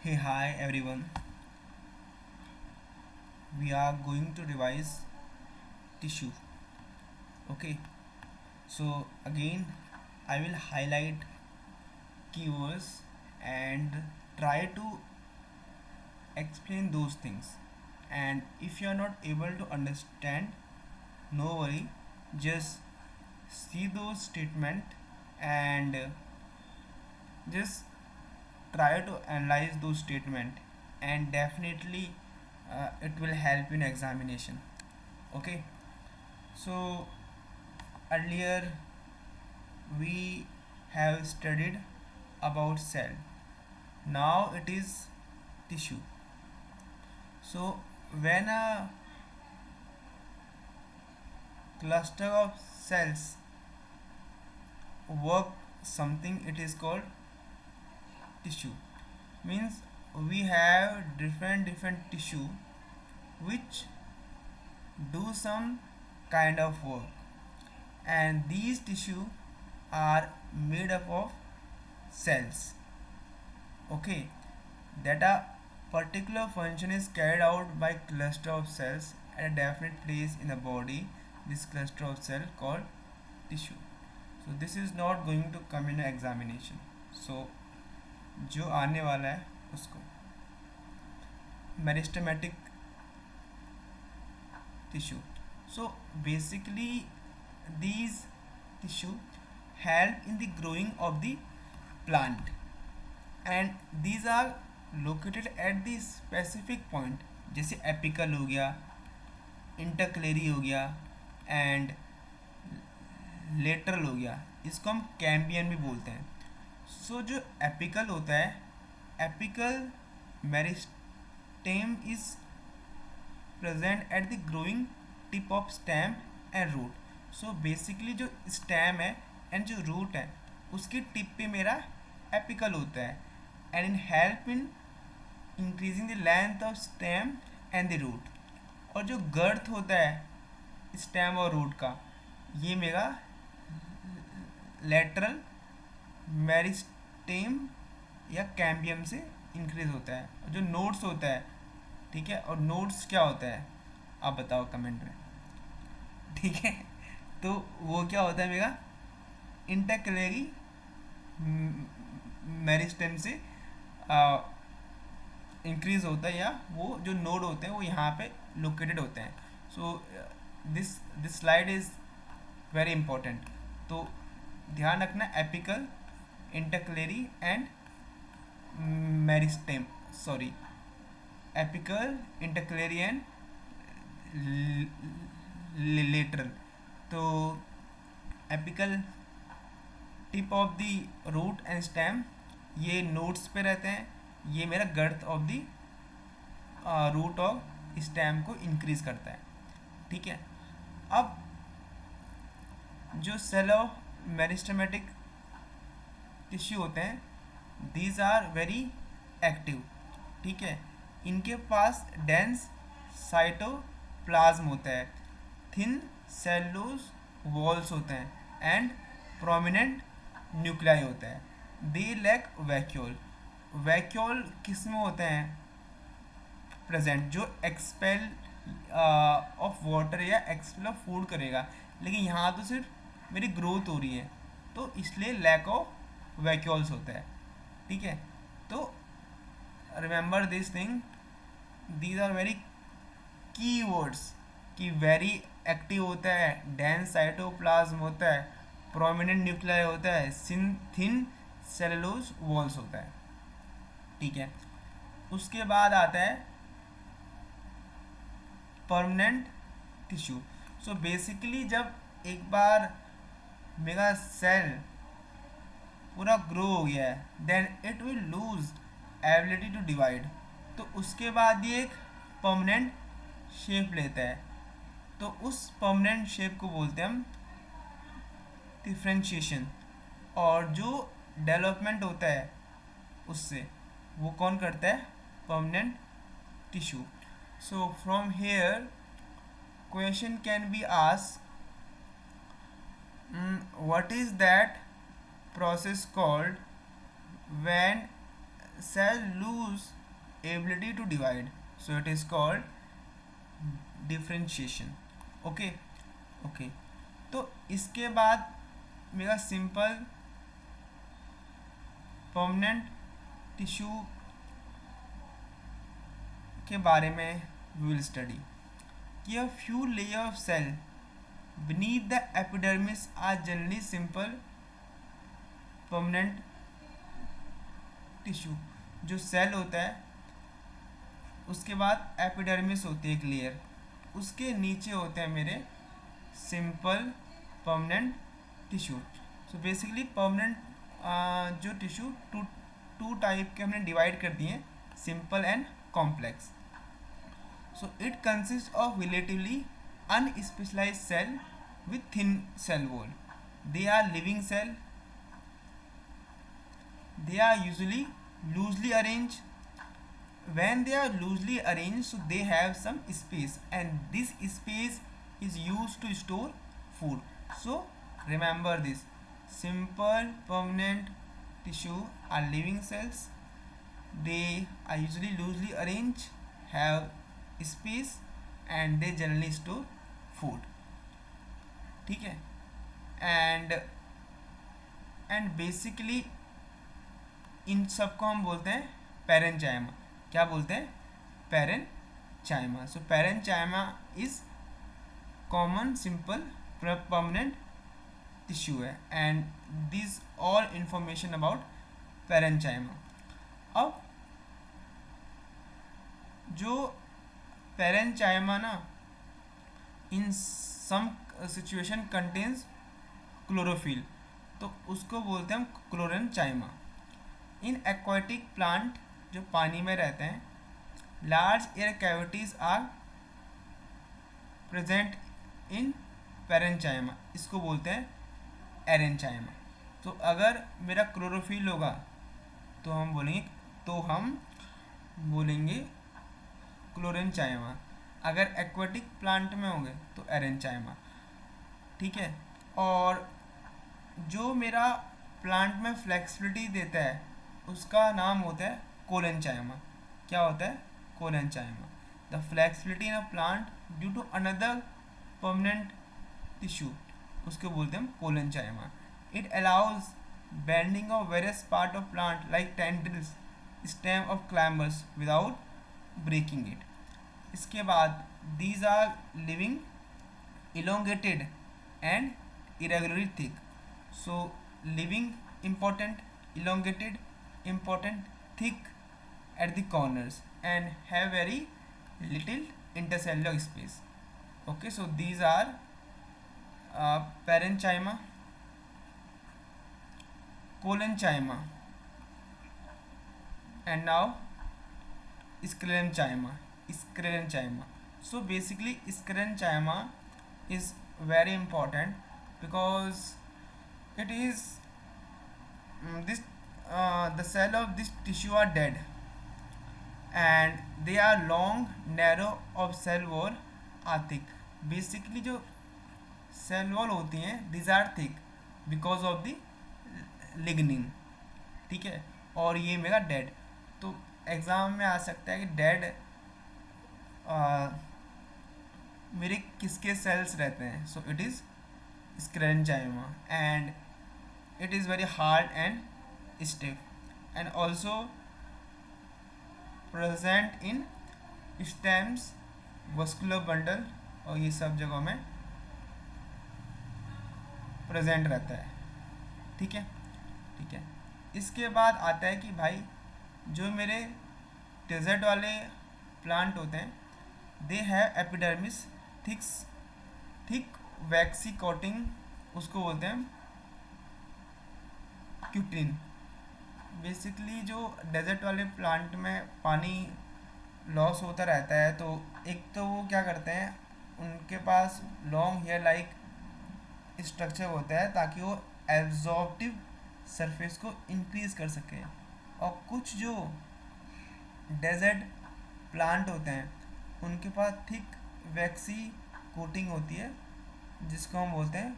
Hey, hi everyone. We are going to revise tissue. Okay, so again, I will highlight keywords and try to explain those things. And if you are not able to understand, no worry, just see those statement and just try to analyze those statement and definitely it will help in examination. Okay, so earlier we have studied about cell. Now it is tissue. So when a cluster of cells work something, it is called tissue. Means we have different tissue which do some kind of work, and these tissue are made up of cells. Okay, that a particular function is carried out by cluster of cells at a definite place in the body. This cluster of cell called tissue. So this is not going to come in examination. So जो आने वाला है उसको meristematic tissue. So basically these tissue help in the growing of the plant, and these are located at the specific point. जैसे apical हो गया, इंटरक्लेरी हो गया एंड लेटरल हो गया, इसको हम कैम्बियन भी बोलते हैं. सो जो एपिकल होता है, apical meristem is present at the growing tip of stem and root. So basically जो स्टेम है एंड जो रूट है उसकी टिप पे मेरा एपिकल होता है, and in help in increasing the length of stem and the root. और जो गर्थ होता है स्टेम और रूट का, ये मेरा लेटरल मेरिस्टेम या कैम्बियम से इंक्रीज होता है. और जो नोड्स होता है, ठीक है, और नोड्स क्या होता है आप बताओ कमेंट में. ठीक है, तो वो क्या होता है मेरा इंटरक्लेरी मेरिस्टेम से इंक्रीज होता है, या वो जो नोड होते हैं वो यहाँ पे लोकेटेड होते हैं. So this slide is very important. तो ध्यान रखना, apical, intercalary and meristem, sorry, apical, intercalary and lateral. तो apical tip of the root and stem ये नोड्स पे रहते हैं. ये मेरा girth of the root of stem को इंक्रीज करता है. ठीक है, अब जो सेल ऑफ मेरिस्टेमेटिक टिश्यू होते हैं, दीज आर वेरी एक्टिव. ठीक है, इनके पास डेंस साइटोप्लाज्म होता है, थिन सेलुलोज वॉल्स होते हैं एंड प्रोमिनेंट न्यूक्लियाई होता है. They lack vacuole. वैक्यूल किस में होते हैं प्रेजेंट, जो एक्सपेल ऑफ वाटर या एक्सपेल ऑफ फूड करेगा. लेकिन यहाँ तो सिर्फ मेरी ग्रोथ हो रही है, तो इसलिए लैक ऑफ वैक्यूल्स होता है. ठीक है, तो remember this thing, these are very key words कि वेरी एक्टिव होता है, डेंस साइटोप्लाज्म होता है, प्रोमिनेंट न्यूक्लियाई होता है, थिन सेलुलोज वॉल्स होता है. ठीक है, उसके बाद आता है परमानेंट टिश्यू. सो बेसिकली जब एक बार मेरा सेल पूरा ग्रो हो गया है, then it will lose ability to divide. तो उसके बाद ये एक परमानेंट शेप लेता है. तो उस परमानेंट शेप को बोलते हैं हम डिफ्रेंशिएशन. और जो डेवलपमेंट होता है उससे, वो कौन करता है, permanent tissue. So from here question can be asked, what is that process called when cell lose ability to divide, so it is called differentiation. Okay okay, तो इसके बाद मेरा सिंपल परमानेंट टिश्यू के बारे में वी विल स्टडी कि a few layer of cell beneath the epidermis are generally simple permanent tissue. जो cell होता है उसके बाद एपिडर्मिस होती है एक लेयर, उसके नीचे होते हैं मेरे simple permanent tissue. So basically permanent जो टिश्यू टू टाइप के हमने डिवाइड कर दिए, simple and complex. So it consist of relatively unspecialized cell with thin cell wall. They are living cell. They are usually loosely arranged. When they are loosely arranged, so they have some space, and this space is used to store food. So remember this: simple permanent tissue are living cells. They are usually loosely arranged, have space, and they generally store food. ठीक है. And basically इन सबको हम बोलते हैं पैरेंचाइमा. क्या बोलते हैं? Parenchyma. So parenchyma is common simple permanent tissue है, and this all information about parenchyma. अब जो पैरेंचाइमा ना in some situation contains chlorophyll, तो उसको बोलते हैं हम क्लोरेंचाइमा. इन एक्वाटिक प्लांट जो पानी में रहते हैं, large air cavities are present in parenchyma, इसको बोलते हैं एरेंचाइमा. तो अगर मेरा क्लोरोफिल होगा तो हम बोलेंगे क्लोरेंचाइमा. अगर एक्वाटिक प्लांट में होंगे तो एरेंचाइमा. ठीक है. और जो मेरा प्लांट में फ्लेक्सिबिलिटी देता है उसका नाम होता है कोलेंचाइमा. क्या होता है? Collenchyma. The flexibility in a plant due to another permanent tissue, उसको बोलते हैं collenchyma. It allows bending of various part of plant like tendrils, stem of climbers without breaking it. इसके बाद these are living elongated and irregularly thick. So living important, elongated important, thick at the corners and have very little intercellular space. Okay, so these are parenchyma, collenchyma, and now sclerenchyma. So basically sclerenchyma is very important because it is the cell of this tissue are dead and they are long, narrow of cell wall are thick. Basically जो cell wall होती हैं these are thick because of the lignin. ठीक है. और ये मेरा dead, तो exam में आ सकता है कि dead मेरे किसके सेल्स रहते हैं. So it is sclerenchyma and it is very hard and stiff and also present in stems, vascular bundle, और ये सब जगहों में प्रेजेंट रहता है. ठीक है. ठीक है. इसके बाद आता है कि भाई जो मेरे डेजर्ट वाले प्लांट होते हैं they have epidermis thick vaccine coating, उसको बोलते हैं क्यूटिन. बेसिकली जो डेजर्ट वाले प्लांट में पानी लॉस होता रहता है, तो एक तो वो क्या करते हैं, उनके पास लॉन्ग हेयर लाइक स्ट्रक्चर होता है ताकि वो एब्जॉर्प्टिव सरफेस को इंक्रीज कर सके. और कुछ जो डेजर्ट प्लांट होते हैं उनके पास थिक वैक्सी कोटिंग होती है जिसको हम बोलते हैं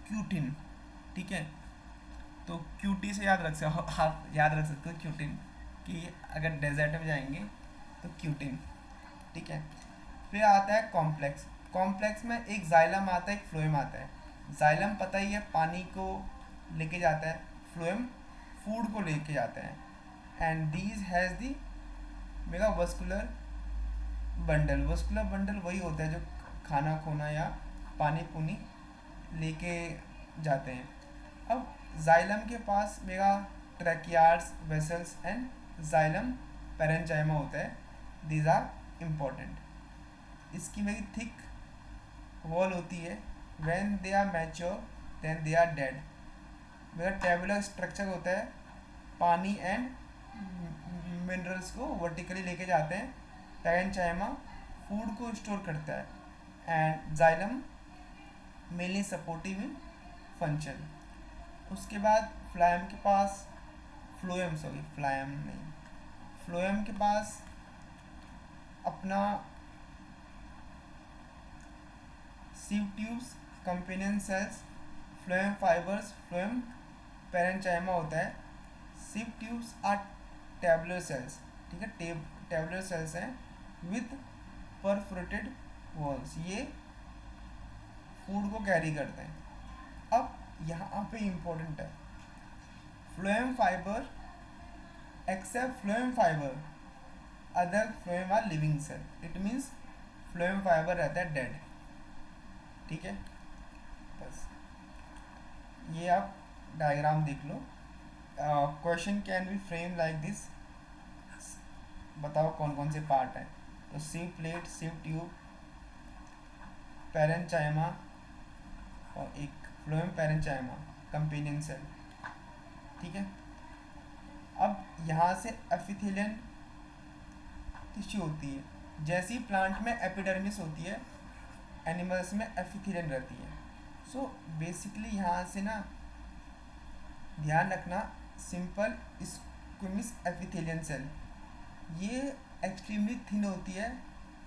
क्यूटिन. ठीक है. तो क्यूटी से याद रख सकते आप, याद रख सकते हो क्यूटिन, कि अगर डेजर्ट में जाएंगे तो क्यूटिन। ठीक है। फिर आता है कॉम्प्लेक्स। कॉम्प्लेक्स में एक जाइलम आता है, एक फ्लोएम आता है। जाइलम पता ही है पानी को लेके जाता है, फ्लोएम फूड को लेके जाता है। And these has the mega vascular bundle. Vascular bundle वही होता है जो खाना खोना या पानी पुनी लेके जाते हैं। अब जाइलम के पास mega tracheids, vessels and xylem parenchyma होता है। These are important. इसकी मेरी थिक वॉल होती है। When they are mature then they are dead. मेरा टेबुलर स्ट्रक्चर होता है, पानी एंड मिनरल्स को वर्टिकली लेके जाते हैं। पैरेंचाइमा फूड को स्टोर करता है and xylem mainly supportive in function. उसके बाद फ्लायम के पास, फ्लोएम सॉरी फ्लायम नहीं, फ्लोएम के पास अपना sieve tubes, companion cells, phloem fibers, phloem parenchyma होता है। Sieve tubes are tabular cells. ठीक है, टेबुलर सेल्स हैं विथ परफोरेटेड वॉल्स। ये फूड को कैरी करते हैं। अब यहाँ पे इम्पोर्टेंट है, phloem fiber except phloem fiber other phloem are living cell. It means phloem fiber रहता है डेड। ठीक है, बस ये आप डायग्राम देख लो। Question can be frame like this. बताओ कौन कौन से पार्ट हैं। तो सीव प्लेट, सीव ट्यूब, पैरेंचाइमा और एक फ्लोएम पैरेंचाइमा, कंपेनियन सेल। ठीक है। अब यहाँ से एपिथेलियन टिश्यू होती है। जैसी प्लांट में एपिडर्मिस होती है, एनिमल्स में एपिथेलियन रहती है। सो बेसिकली यहाँ से ना ध्यान रखना, सिंपल स्क्विमिस एपिथेलियन सेल, ये एक्सट्रीमली थिन होती है,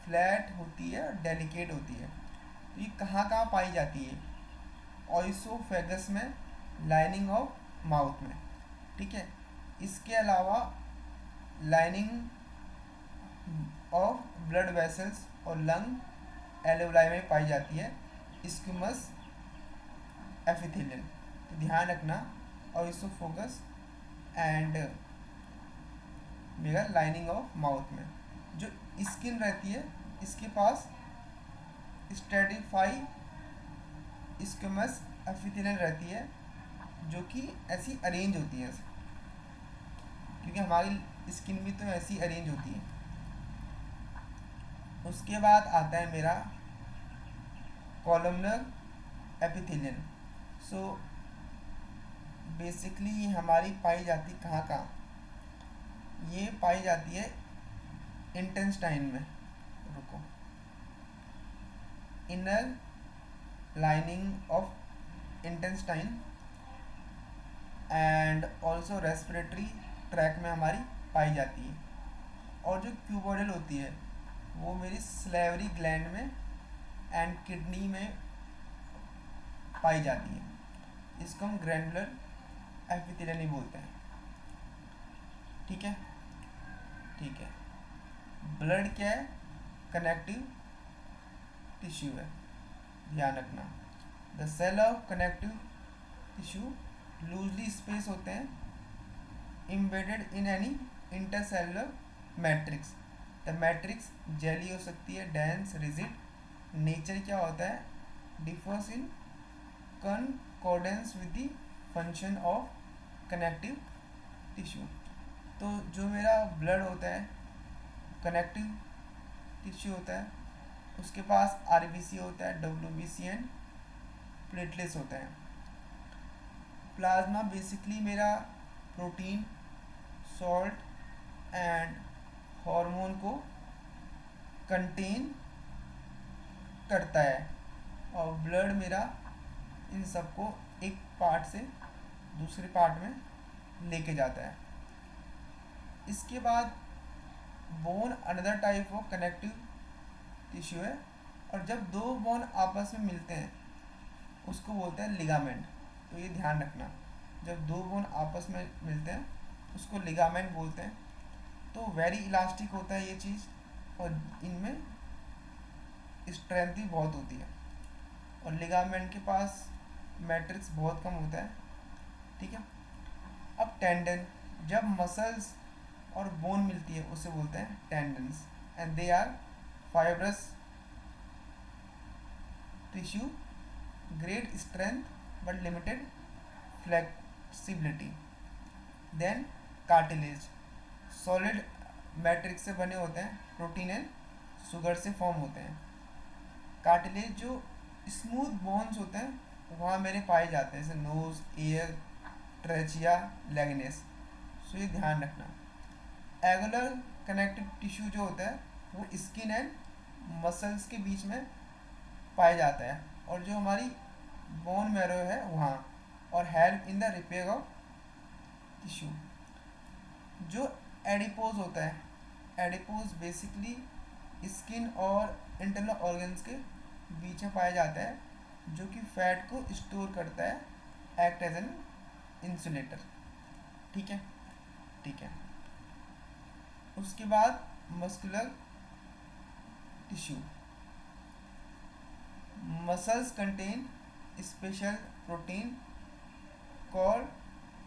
फ्लैट होती है, डेलिकेट होती है। तो ये कहाँ कहाँ पाई जाती है? ऑइसोफेगस में, लाइनिंग ऑफ माउथ में। ठीक है। इसके अलावा लाइनिंग ऑफ ब्लड वेसल्स और लंग एल्वेलाई में पाई जाती है स्क्विमस एपिथेलियन। तो ध्यान रखना, ऑइसोफोगस एंड मेगा लाइनिंग ऑफ माउथ में। जो स्किन रहती है इसके पास स्ट्रेटिफाई स्क्विमस एपिथेलियन रहती है, जो कि ऐसी अरेंज होती है, क्योंकि हमारी स्किन भी तो ऐसी अरेंज होती है। उसके बाद आता है मेरा कॉलमनर एपिथेलियन। सो बेसिकली ये हमारी पाई जाती कहाँ कहाँ? ये पाई जाती है इंटेस्टाइन में। रुको, inner lining of intestine and also respiratory tract में हमारी पाई जाती है। और जो क्यूबोइडल होती है वो मेरी स्लेवरी ग्लैंड में एंड किडनी में पाई जाती है। इसको हम ग्रैंडुलर एपिथेलियन ही बोलते हैं। ठीक है, ठीक है। ब्लड क्या है? कनेक्टिव टिश्यू है, ध्यान रखना। The cell of connective tissue loosely space होते हैं, embedded in any intercellular matrix. The matrix jelly हो सकती है, डेंस, रिजिड। नेचर क्या होता है? Differs in concordance with the function of connective tissue. तो जो मेरा ब्लड होता है, कनेक्टिव टिश्यू होता है, उसके पास आरबीसी होता है, डब्ल्यूबीसी एंड प्लेटलेट्स होते हैं। प्लाज्मा बेसिकली मेरा प्रोटीन, सॉल्ट एंड हार्मोन को कंटेन करता है, और ब्लड मेरा इन सबको एक पार्ट से दूसरे पार्ट में लेके जाता है। इसके बाद bone another type of connective tissue है, और जब दो बोन आपस में मिलते हैं उसको बोलते हैं लिगामेंट। तो ये ध्यान रखना, जब दो बोन आपस में मिलते हैं उसको लिगामेंट बोलते हैं। तो वेरी इलास्टिक होता है ये चीज़, और इनमें स्ट्रेंथ भी बहुत होती है, और लिगामेंट के पास मैट्रिक्स बहुत कम होता है। ठीक है। अब टेंडन, जब मसल्स और बोन मिलती है उसे बोलते हैं tendons, and they are fibrous tissue, great strength but limited flexibility. Then cartilage, solid matrix से बने होते हैं, प्रोटीन एंड शुगर से फॉर्म होते हैं। कार्टिलेज जो स्मूथ बोन्स होते हैं वहाँ मेरे पाए जाते हैं, जैसे नोज, ईयर, ट्रेचिया, लेगनेस। सो ये ध्यान रखना। एगुलर कनेक्टिव टिश्यू जो होता है वो स्किन एंड मसल्स के बीच में पाया जाता है, और जो हमारी बोन मैरो है वहाँ, और help in the repair of tissue. जो एडिपोज होता है, एडिपोज बेसिकली स्किन और इंटरनल ऑर्गन्स के बीच में पाया जाता है, जो कि फैट को स्टोर करता है, एक्ट एज एन इंसुलेटर। ठीक है। ठीक है। उसके बाद muscular tissue, muscles contain special protein called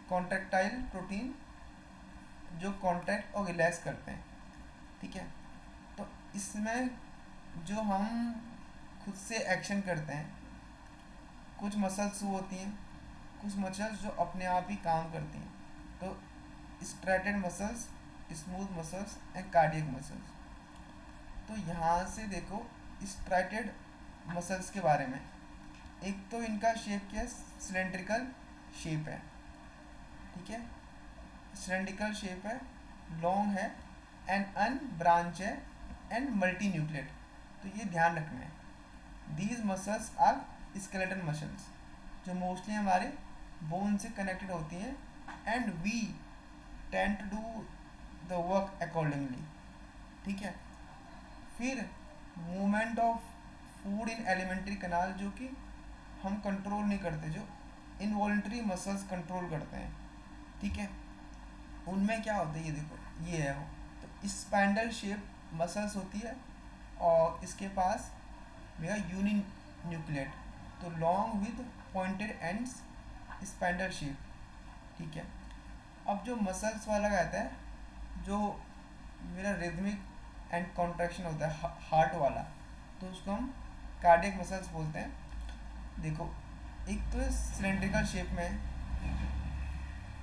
contractile protein, जो कॉन्ट्रैक्ट और रिलैक्स करते हैं। ठीक है। तो इसमें जो हम खुद से एक्शन करते हैं, कुछ मसल्स वो होती हैं, कुछ मसल्स जो अपने आप ही काम करती हैं। तो striated muscles, smooth muscles and cardiac muscles. तो यहाँ से देखो स्ट्रेटेड मसल्स के बारे में। एक तो इनका शेप क्या है, सिलेंड्रिकल शेप है। ठीक है। सिलेंड्रिकल शेप है, लॉन्ग है, एंड अनब्रांच है, एंड मल्टी न्यूक्लियट। तो ये ध्यान रखना है। These muscles are skeletal muscles, जो मोस्टली हमारे बोन से कनेक्टेड होती हैं, and we tend to do the work accordingly. ठीक है। फिर movement of food in alimentary canal, जो कि हम कंट्रोल नहीं करते, जो इनवॉल्ट्री मसल्स कंट्रोल करते हैं। ठीक है। उनमें क्या होता है ये देखो, ये है वो। तो स्पाइंडल शेप मसल्स होती है, और इसके पास मेरा यूनि न्यूक्लियट, तो long with pointed ends, spindle shape. ठीक है। अब जो मसल्स वाला रहता है, जो मेरा रिदमिक एंड कॉन्ट्रैक्शन होता है हार्ट वाला, तो उसको हम कार्डियक मसल्स बोलते हैं। देखो, एक तो सिलेंड्रिकल शेप में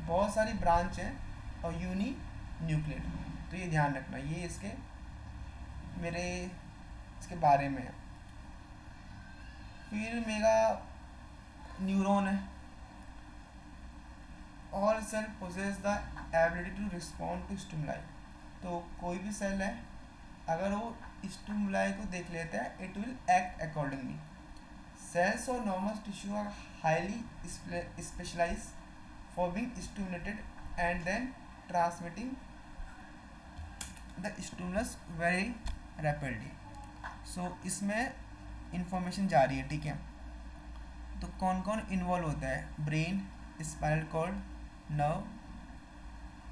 बहुत सारी ब्रांच है और यूनि न्यूक्लियट, तो ये ध्यान रखना, ये इसके मेरे इसके बारे में है। फिर मेरा न्यूरॉन है, all cell possess the ability to respond to stimuli. तो कोई भी सेल है, अगर वो स्टिमुलाई को देख लेता है, it will act accordingly. Cells और normal tissue are highly specialise for being stimulated and then transmitting the stimulus very rapidly. So इसमें इंफॉर्मेशन जा रही है। ठीक है। तो कौन कौन इन्वॉल्व होता है, brain, spinal cord, nerve,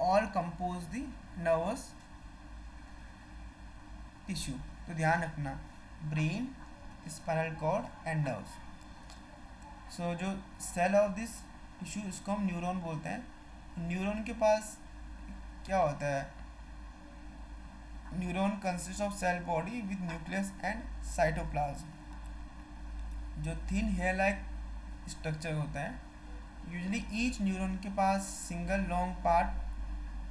all compose the nervous tissue. तो ध्यान रखना, brain, spinal cord and nerves. So जो सेल ऑफ दिस टिश्यू, इसको हम न्यूरॉन बोलते हैं। न्यूरॉन के पास क्या होता है, neuron consist of cell body with nucleus and cytoplasm, जो थिन हेयर लाइक स्ट्रक्चर होता है। यूजली ईच न्यूरॉन के पास सिंगल लॉन्ग पार्ट,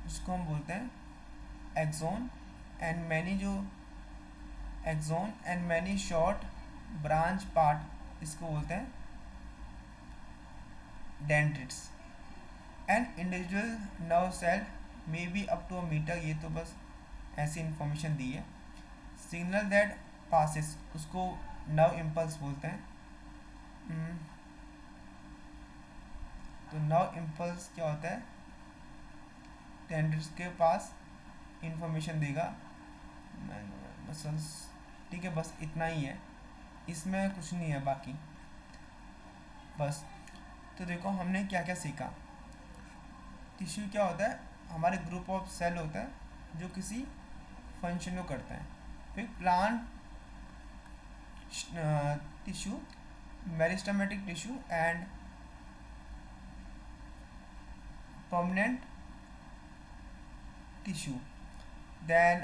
जिसको हम बोलते हैं एक्सोन, एंड मैनी जो axon and many short branch part, इसको बोलते हैं dendrites. And individual nerve cell may be up to a metre, ये तो बस ऐसी इंफॉर्मेशन दी है। सिग्नल दैट पासिस, उसको नर्व इम्पल्स बोलते हैं। तो नर्व इम्पल्स क्या होता है, डेंड्रिट्स के पास इंफॉर्मेशन देगा मसल्स। ठीक है, बस इतना ही है, इसमें कुछ नहीं है बाकी बस। तो देखो हमने क्या क्या सीखा। टिश्यू क्या होता है, हमारे ग्रुप ऑफ सेल होता है जो किसी फंक्शन को करता है। फिर plant tissue, meristematic tissue and permanent tissue. Then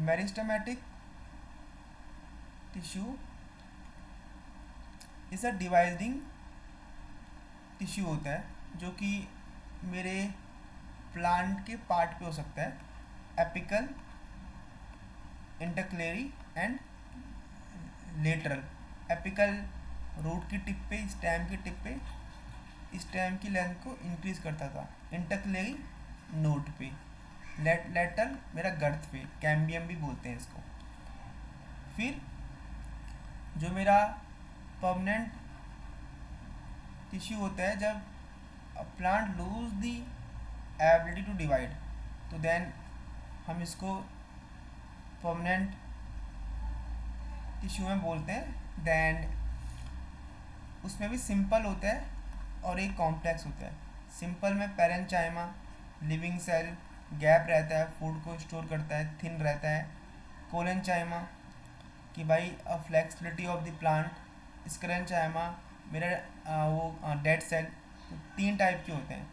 meristematic tissue is a dividing tissue होता है जो कि मेरे प्लांट के पार्ट पे हो सकता है, apical, intercalary and lateral. Apical root की टिप पे, स्टेम की टिप पे स्टेम की लेंथ को इंक्रीज करता था, इंटरक्लेरी नोट पे, लेटरल मेरा गर्थ पे, कैम्बियम भी बोलते हैं इसको। फिर जो मेरा परमानेंट टिश्यू होता है, जब plant lose the ability to divide, तो देन हम इसको परमानेंट टिश्यू में बोलते हैं। देन उसमें भी सिंपल होता है और एक कॉम्प्लेक्स होता है। सिंपल में पैरेंचाइमा, लिविंग सेल, गैप रहता है, फूड को स्टोर करता है, थिन रहता है। कोलेंचाइमा कि भाई फ्लेक्सिबिलिटी ऑफ द प्लांट। स्क्लेरेंचाइमा मेरा वो डेड सेल। तो 3 टाइप के होते हैं।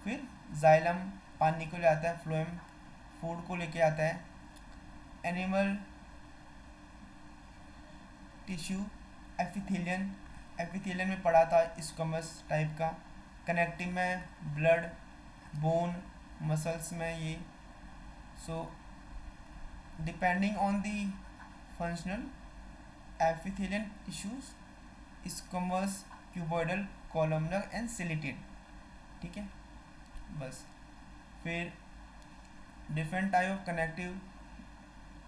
फिर जाइलम पानी को ले आता है, फ्लोएम फूड को लेके आता है। एनिमल टिश्यू एपिथेलियन, एपिथेलियन में पड़ा था स्क्वैमस टाइप का। कनेक्टिव में ब्लड, बोन, मसल्स में ये। So depending on the functional, epithelium tissues squamous, cuboidal, columnar and ciliated. ठीक है, बस। फिर different type of connective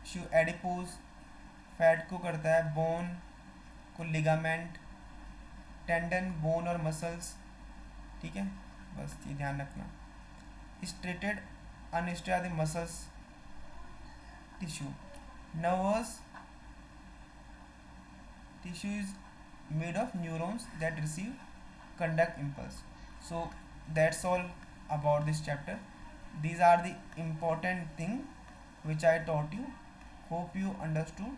tissue, adipose fat को करता है, बोन को लिगामेंट, टेंडन बोन और मसल्स। ठीक है, बस ये ध्यान रखना। Striated unstriated muscles tissue, nervous tissue is made of neurons that receive conduct impulse. So that's all about this chapter. These are the important thing which I taught you. Hope you understood.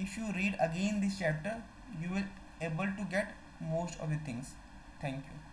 If you read again this chapter, you will able to get most of the things. Thank you.